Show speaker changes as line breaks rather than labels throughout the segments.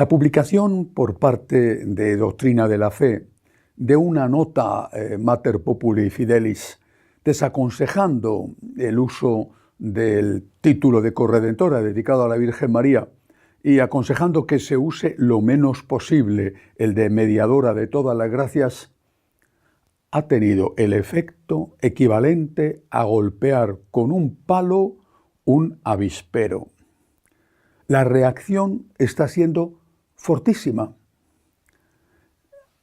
La publicación por parte de Doctrina de la Fe de una nota Mater Populi Fidelis desaconsejando el uso del título de corredentora dedicado a la Virgen María y aconsejando que se use lo menos posible el de mediadora de todas las gracias, ha tenido el efecto equivalente a golpear con un palo un avispero. La reacción está siendo fortísima.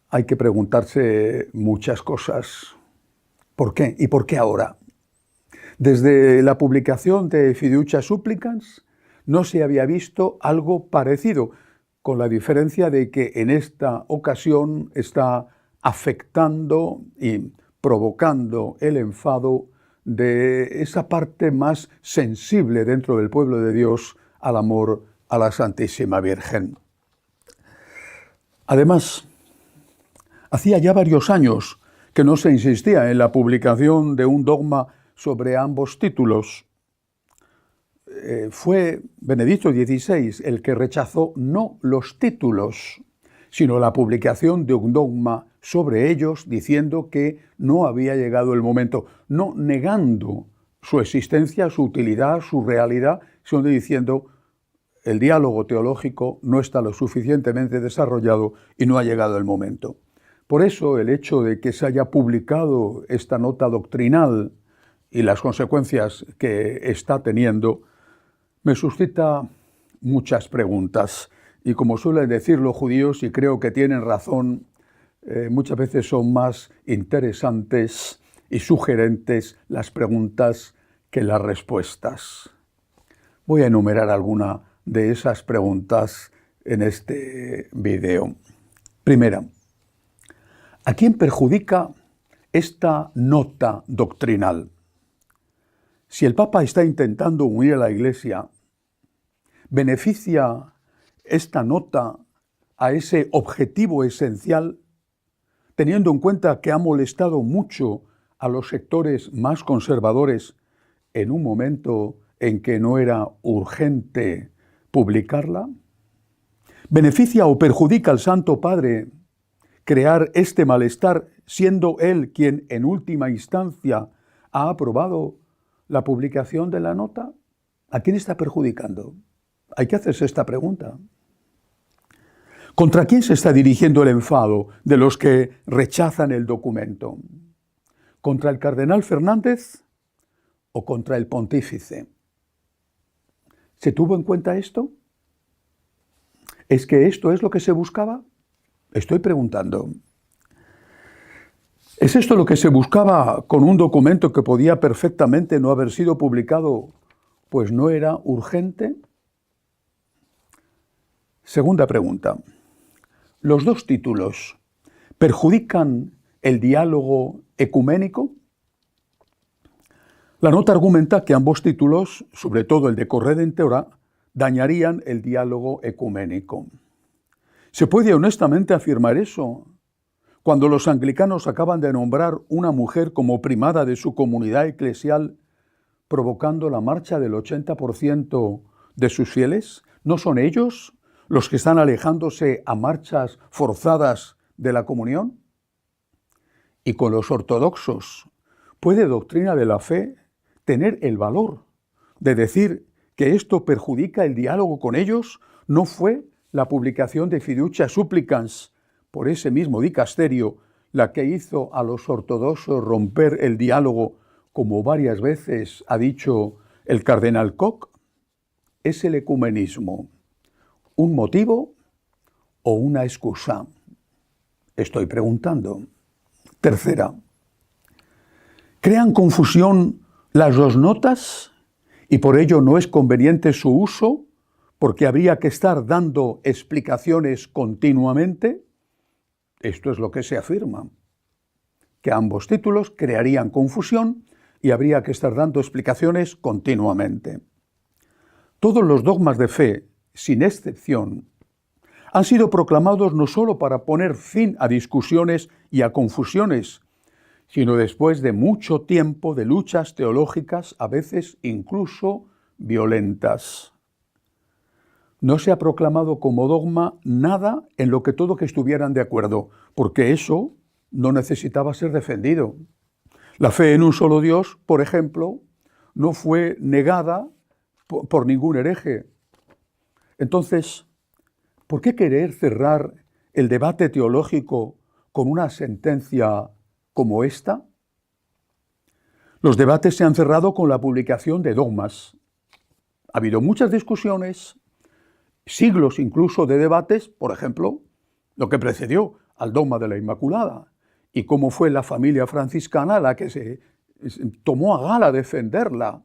Hay que preguntarse muchas cosas. ¿Por qué? ¿Y por qué ahora? Desde la publicación de Fiducia Supplicans no se había visto algo parecido, con la diferencia de que en esta ocasión está afectando y provocando el enfado de esa parte más sensible dentro del pueblo de Dios al amor a la Santísima Virgen. Además, hacía ya varios años que no se insistía en la publicación de un dogma sobre ambos títulos. Fue Benedicto XVI el que rechazó no los títulos, sino la publicación de un dogma sobre ellos, diciendo que no había llegado el momento, no negando su existencia, su utilidad, su realidad, sino diciendo el diálogo teológico no está lo suficientemente desarrollado y no ha llegado el momento. Por eso el hecho de que se haya publicado esta nota doctrinal y las consecuencias que está teniendo me suscita muchas preguntas. Y como suelen decir los judíos, y creo que tienen razón, muchas veces son más interesantes y sugerentes las preguntas que las respuestas. Voy a enumerar alguna de esas preguntas en este video. Primera, ¿a quién perjudica esta nota doctrinal? Si el Papa está intentando unir a la Iglesia, ¿beneficia esta nota a ese objetivo esencial, teniendo en cuenta que ha molestado mucho a los sectores más conservadores en un momento en que no era urgente publicarla? ¿Beneficia o perjudica al Santo Padre crear este malestar, siendo él quien en última instancia ha aprobado la publicación de la nota? ¿A quién está perjudicando? Hay que hacerse esta pregunta. ¿Contra quién se está dirigiendo el enfado de los que rechazan el documento? ¿Contra el cardenal Fernández o contra el pontífice? ¿Se tuvo en cuenta esto? ¿Es que esto es lo que se buscaba? Estoy preguntando. ¿Es esto lo que se buscaba con un documento que podía perfectamente no haber sido publicado, pues no era urgente? Segunda pregunta. ¿Los dos títulos perjudican el diálogo ecuménico? La nota argumenta que ambos títulos, sobre todo el de corredentora, dañarían el diálogo ecuménico. ¿Se puede honestamente afirmar eso cuando los anglicanos acaban de nombrar una mujer como primada de su comunidad eclesial, provocando la marcha del 80% de sus fieles? ¿No son ellos los que están alejándose a marchas forzadas de la comunión? Y con los ortodoxos, ¿puede Doctrina de la Fe tener el valor de decir que esto perjudica el diálogo con ellos? ¿No fue la publicación de Fiducia Supplicans por ese mismo dicasterio la que hizo a los ortodoxos romper el diálogo, como varias veces ha dicho el cardenal Koch? ¿Es el ecumenismo un motivo o una excusa? Estoy preguntando. Tercera, ¿crean confusión las dos notas y por ello no es conveniente su uso porque habría que estar dando explicaciones continuamente? Esto es lo que se afirma, que ambos títulos crearían confusión y habría que estar dando explicaciones continuamente. Todos los dogmas de fe, sin excepción, han sido proclamados no solo para poner fin a discusiones y a confusiones, sino después de mucho tiempo de luchas teológicas, a veces incluso violentas. No se ha proclamado como dogma nada en lo que todos estuvieran de acuerdo, porque eso no necesitaba ser defendido. La fe en un solo Dios, por ejemplo, no fue negada por ningún hereje. Entonces, ¿por qué querer cerrar el debate teológico con una sentencia como esta? Los debates se han cerrado con la publicación de dogmas. Ha habido muchas discusiones, siglos incluso de debates, por ejemplo, lo que precedió al dogma de la Inmaculada y cómo fue la familia franciscana la que se tomó a gala defenderla,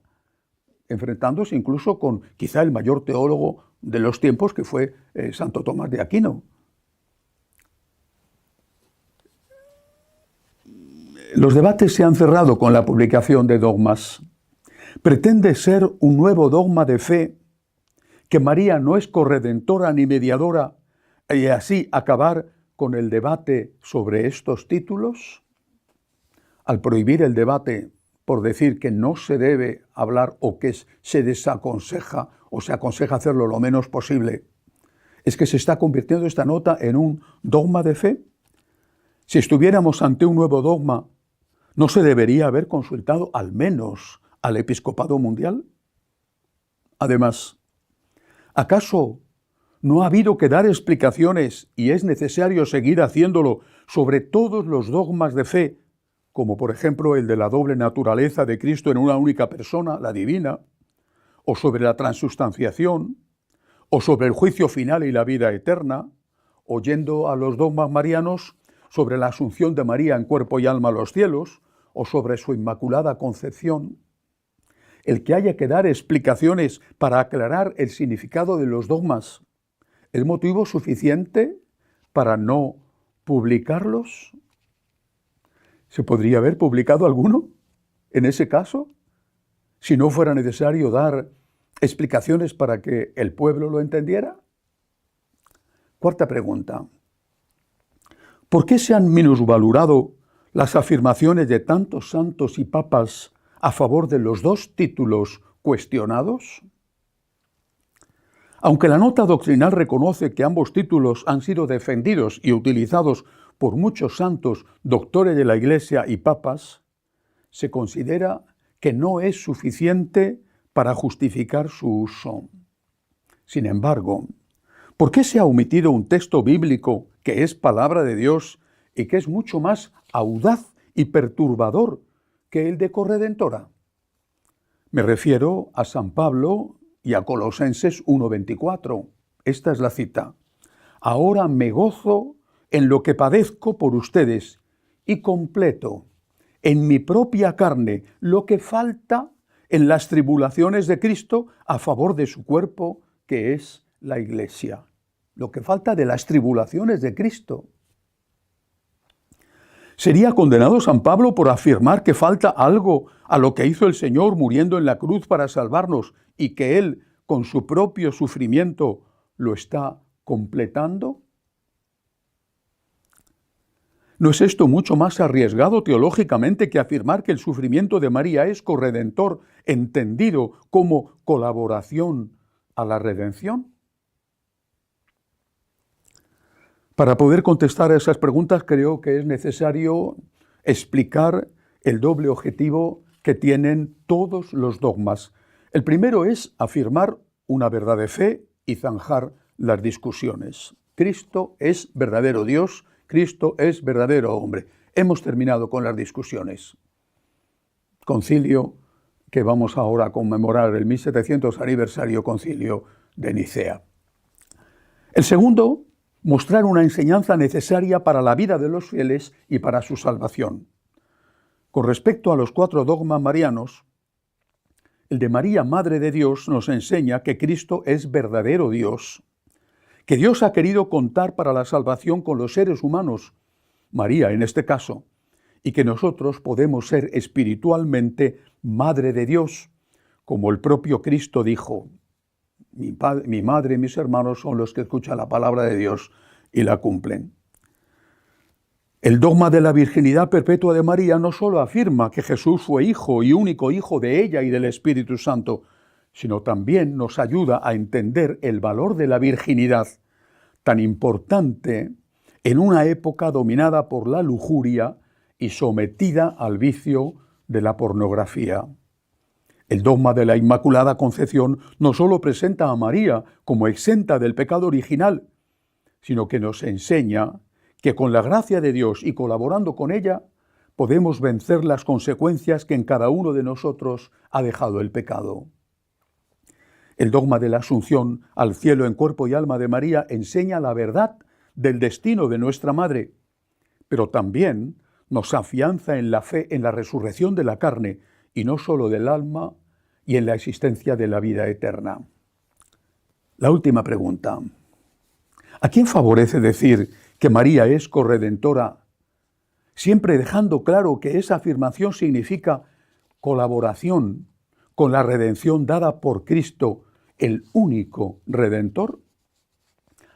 enfrentándose incluso con quizá el mayor teólogo de los tiempos, que fue Santo Tomás de Aquino. Los debates se han cerrado con la publicación de dogmas. Pretende ser un nuevo dogma de fe, que María no es corredentora ni mediadora, y así acabar con el debate sobre estos títulos. Al prohibir el debate por decir que no se debe hablar o que se desaconseja o se aconseja hacerlo lo menos posible, ¿es que se está convirtiendo esta nota en un dogma de fe? Si estuviéramos ante un nuevo dogma, ¿no se debería haber consultado al menos al episcopado mundial? Además, ¿acaso no ha habido que dar explicaciones y es necesario seguir haciéndolo sobre todos los dogmas de fe, como por ejemplo el de la doble naturaleza de Cristo en una única persona, la divina, o sobre la transustanciación, o sobre el juicio final y la vida eterna, oyendo a los dogmas marianos sobre la asunción de María en cuerpo y alma a los cielos, o sobre su inmaculada concepción? El que haya que dar explicaciones para aclarar el significado de los dogmas, ¿es motivo suficiente para no publicarlos? ¿Se podría haber publicado alguno en ese caso? Si no fuera necesario dar explicaciones para que el pueblo lo entendiera. Cuarta pregunta. ¿Por qué se han minusvalorado las afirmaciones de tantos santos y papas a favor de los dos títulos cuestionados? Aunque la nota doctrinal reconoce que ambos títulos han sido defendidos y utilizados por muchos santos, doctores de la Iglesia y papas, se considera que no es suficiente para justificar su uso. Sin embargo, ¿por qué se ha omitido un texto bíblico que es palabra de Dios y que es mucho más audaz y perturbador que el de corredentora? Me refiero a San Pablo y a Colosenses 1:24. Esta es la cita. Ahora me gozo en lo que padezco por ustedes y completo en mi propia carne lo que falta en las tribulaciones de Cristo a favor de su cuerpo, que es la Iglesia. Lo que falta de las tribulaciones de Cristo. ¿Sería condenado San Pablo por afirmar que falta algo a lo que hizo el Señor muriendo en la cruz para salvarnos y que Él, con su propio sufrimiento, lo está completando? ¿No es esto mucho más arriesgado teológicamente que afirmar que el sufrimiento de María es corredentor, entendido como colaboración a la redención? Para poder contestar a esas preguntas creo que es necesario explicar el doble objetivo que tienen todos los dogmas. El primero es afirmar una verdad de fe y zanjar las discusiones. Cristo es verdadero Dios, Cristo es verdadero hombre. Hemos terminado con las discusiones. Concilio que vamos ahora a conmemorar, el 1700 aniversario concilio de Nicea. El segundo, mostrar una enseñanza necesaria para la vida de los fieles y para su salvación. Con respecto a los 4 dogmas marianos, el de María, Madre de Dios, nos enseña que Cristo es verdadero Dios, que Dios ha querido contar para la salvación con los seres humanos, María en este caso, y que nosotros podemos ser espiritualmente Madre de Dios, como el propio Cristo dijo: mi madre y mis hermanos son los que escuchan la palabra de Dios y la cumplen. El dogma de la virginidad perpetua de María no solo afirma que Jesús fue hijo y único hijo de ella y del Espíritu Santo, sino también nos ayuda a entender el valor de la virginidad, tan importante en una época dominada por la lujuria y sometida al vicio de la pornografía. El dogma de la Inmaculada Concepción no solo presenta a María como exenta del pecado original, sino que nos enseña que con la gracia de Dios y colaborando con ella, podemos vencer las consecuencias que en cada uno de nosotros ha dejado el pecado. El dogma de la Asunción al cielo en cuerpo y alma de María enseña la verdad del destino de nuestra Madre, pero también nos afianza en la fe en la resurrección de la carne y no solo del alma y en la existencia de la vida eterna. La última pregunta. ¿A quién favorece decir que María es corredentora, siempre dejando claro que esa afirmación significa colaboración con la redención dada por Cristo, el único Redentor?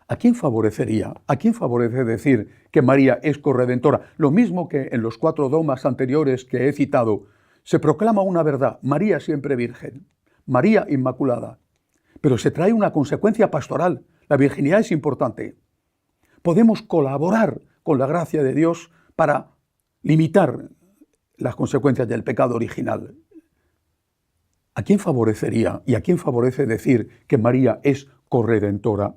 ¿A quién favorecería? ¿A quién favorece decir que María es corredentora? Lo mismo que en los 4 dogmas anteriores que he citado, se proclama una verdad, María siempre virgen, María inmaculada, pero se trae una consecuencia pastoral, la virginidad es importante. Podemos colaborar con la gracia de Dios para limitar las consecuencias del pecado original. ¿A quién favorecería y a quién favorece decir que María es corredentora?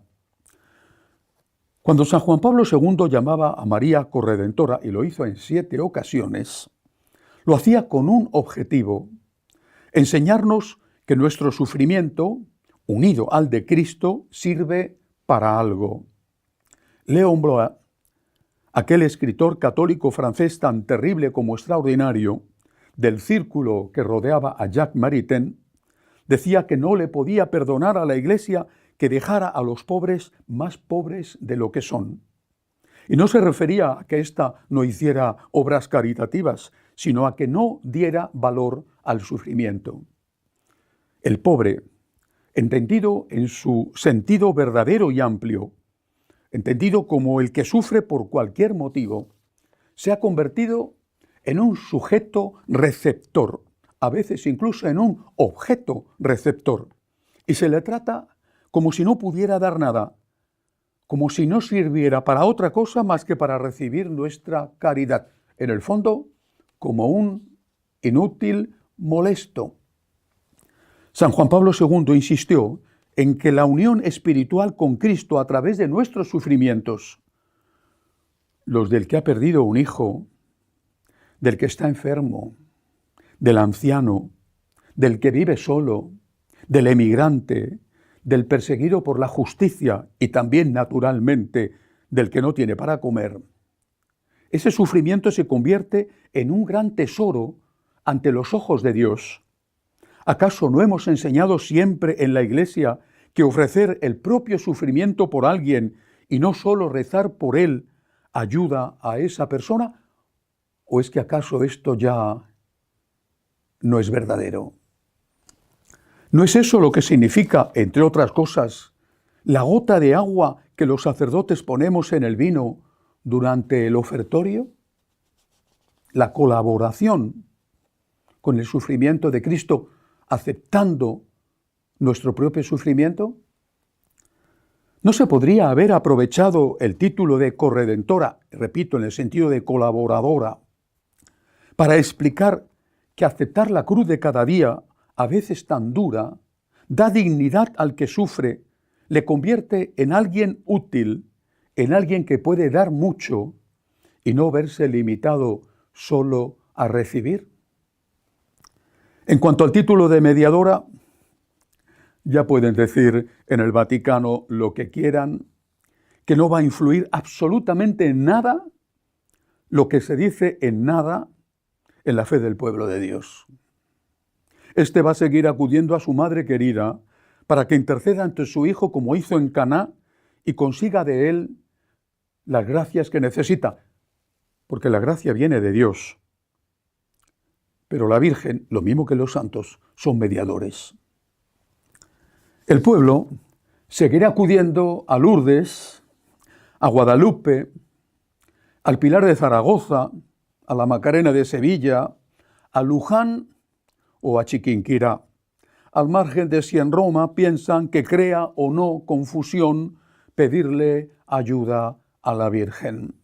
Cuando San Juan Pablo II llamaba a María corredentora, y lo hizo en 7 ocasiones, lo hacía con un objetivo: enseñarnos que nuestro sufrimiento, unido al de Cristo, sirve para algo. Léon Blois, aquel escritor católico francés tan terrible como extraordinario, del círculo que rodeaba a Jacques Maritain, decía que no le podía perdonar a la Iglesia que dejara a los pobres más pobres de lo que son. Y no se refería a que ésta no hiciera obras caritativas, sino a que no diera valor al sufrimiento. El pobre, entendido en su sentido verdadero y amplio, entendido como el que sufre por cualquier motivo, se ha convertido en un sujeto receptor, a veces incluso en un objeto receptor, y se le trata como si no pudiera dar nada, como si no sirviera para otra cosa más que para recibir nuestra caridad. En el fondo, como un inútil molesto. San Juan Pablo II insistió en que la unión espiritual con Cristo a través de nuestros sufrimientos, los del que ha perdido un hijo, del que está enfermo, del anciano, del que vive solo, del emigrante, del perseguido por la justicia y también, naturalmente, del que no tiene para comer, ese sufrimiento se convierte en un gran tesoro ante los ojos de Dios. ¿Acaso no hemos enseñado siempre en la Iglesia que ofrecer el propio sufrimiento por alguien y no solo rezar por él ayuda a esa persona? ¿O es que acaso esto ya no es verdadero? ¿No es eso lo que significa, entre otras cosas, la gota de agua que los sacerdotes ponemos en el vino durante el ofertorio? La colaboración con el sufrimiento de Cristo, aceptando nuestro propio sufrimiento. ¿No se podría haber aprovechado el título de corredentora, repito, en el sentido de colaboradora, para explicar que aceptar la cruz de cada día, a veces tan dura, da dignidad al que sufre, le convierte en alguien útil, en alguien que puede dar mucho y no verse limitado solo a recibir? En cuanto al título de mediadora, ya pueden decir en el Vaticano lo que quieran, que no va a influir absolutamente en nada lo que se dice en nada en la fe del pueblo de Dios. Este va a seguir acudiendo a su madre querida para que interceda ante su hijo como hizo en Caná y consiga de él las gracias que necesita, porque la gracia viene de Dios. Pero la Virgen, lo mismo que los santos, son mediadores. El pueblo seguirá acudiendo a Lourdes, a Guadalupe, al Pilar de Zaragoza, a la Macarena de Sevilla, a Luján o a Chiquinquirá, al margen de si en Roma piensan que crea o no confusión pedirle ayuda a la Virgen.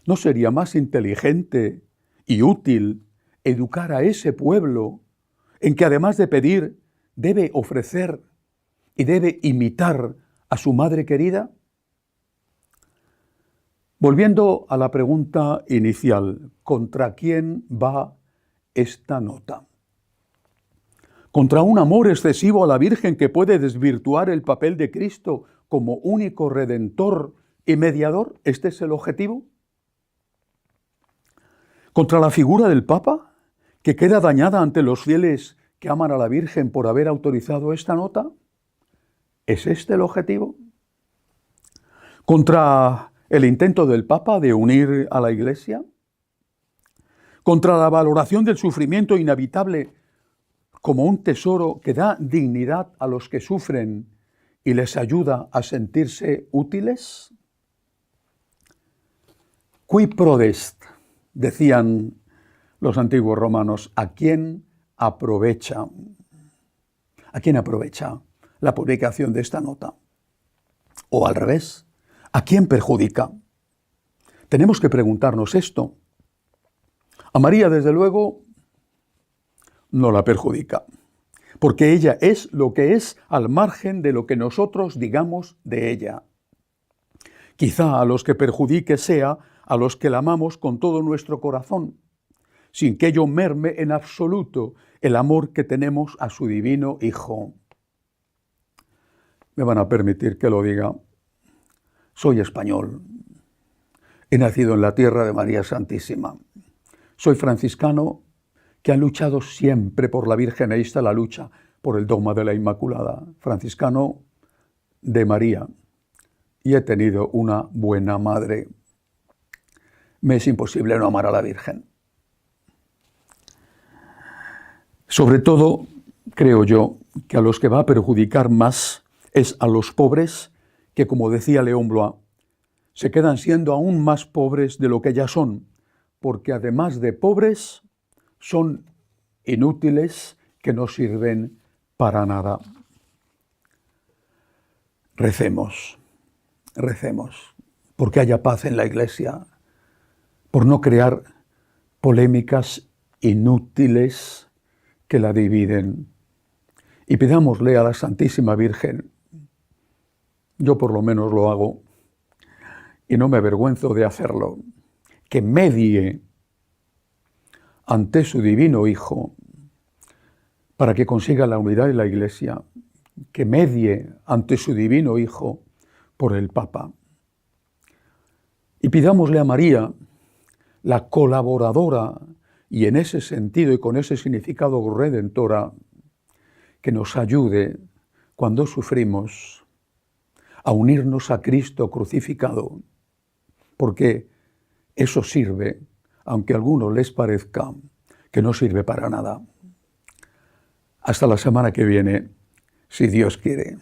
¿No sería más inteligente y útil educar a ese pueblo en que además de pedir, debe ofrecer y debe imitar a su madre querida? Volviendo a la pregunta inicial, ¿contra quién va esta nota? ¿Contra un amor excesivo a la Virgen que puede desvirtuar el papel de Cristo como único redentor y mediador? ¿Este es el objetivo? ¿Contra la figura del Papa, que queda dañada ante los fieles que aman a la Virgen por haber autorizado esta nota? ¿Es este el objetivo? ¿Contra el intento del Papa de unir a la Iglesia? ¿Contra la valoración del sufrimiento inevitable como un tesoro que da dignidad a los que sufren y les ayuda a sentirse útiles? Qui prodest, decían los antiguos romanos, ¿a quién aprovecha? ¿A quién aprovecha la publicación de esta nota? O al revés, ¿a quién perjudica? Tenemos que preguntarnos esto. A María, desde luego, no la perjudica, porque ella es lo que es al margen de lo que nosotros digamos de ella. Quizá a los que perjudique sea a los que la amamos con todo nuestro corazón, sin que ello merme en absoluto el amor que tenemos a su divino Hijo. Me van a permitir que lo diga. Soy español. He nacido en la tierra de María Santísima. Soy franciscano que ha luchado siempre por la Virgen. Ahí está la lucha por el dogma de la Inmaculada. Franciscano de María. Y he tenido una buena madre. Me es imposible no amar a la Virgen. Sobre todo, creo yo, que a los que va a perjudicar más es a los pobres que, como decía León Blois, se quedan siendo aún más pobres de lo que ya son, porque además de pobres, son inútiles que no sirven para nada. Recemos, porque haya paz en la Iglesia, por no crear polémicas inútiles que la dividen. Y pidámosle a la Santísima Virgen, yo por lo menos lo hago, y no me avergüenzo de hacerlo, que medie ante su divino Hijo para que consiga la unidad de la Iglesia, que medie ante su divino Hijo por el Papa. Y pidámosle a María, la colaboradora, y en ese sentido y con ese significado redentora, que nos ayude cuando sufrimos a unirnos a Cristo crucificado, porque eso sirve, aunque a algunos les parezca que no sirve para nada. Hasta la semana que viene, si Dios quiere.